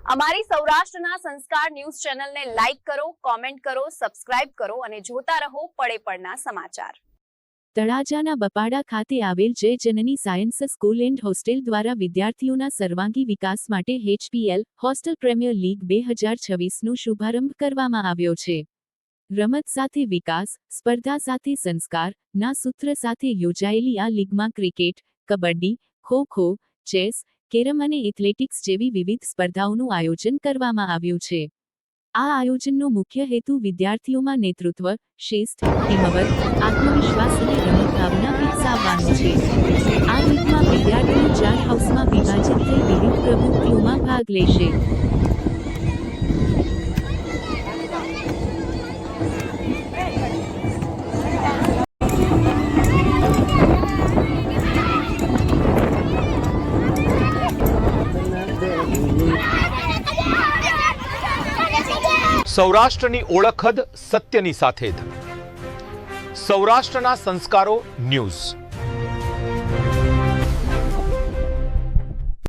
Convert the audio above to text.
અમારી સૌરાષ્ટ્રના સંસ્કાર ન્યૂઝ ચેનલને લાઈક કરો, કોમેન્ટ કરો, સબસ્ક્રાઇબ કરો અને જોતા રહો પળે પળના સમાચાર। તળાજાના બપાડા ખાતે આવેલ જય જનની સાયન્સ સ્કૂલ એન્ડ હોસ્ટેલ દ્વારા વિદ્યાર્થીઓના સર્વાંગી વિકાસ માટે HPL હોસ્ટેલ પ્રીમિયર લીગ 2026નો શુભારંભ કરવામાં આવ્યો છે। રમત સાથે વિકાસ, સ્પર્ધા સાથે સંસ્કાર ના સૂત્ર સાથે યોજાયેલી આ લીગમાં cricket, kabaddi, kho kho, chess, carrom અને એથ્લેટિક્સ જેવી વિવિધ સ્પર્ધાઓનું આયોજન કરવામાં આવ્યું છે। આ આયોજનનો મુખ્ય હેતુ વિદ્યાર્થીઓમાં નેતૃત્વ, શિસ્ત, હિંમત, આત્મવિશ્વાસ અને રમત ભાવના વિકસાવવાનો છે। આ લીગમાં વિદ્યાર્થીઓ 4 હાઉસમાં વિભાજિત થઈ વિવિધ પ્રવૃત્તિઓમાં ભાગ લેશે। સૌરાષ્ટ્રની ઓળખ જ સત્યની સાથે જ। સૌરાષ્ટ્રના સંસ્કારો ન્યૂઝ।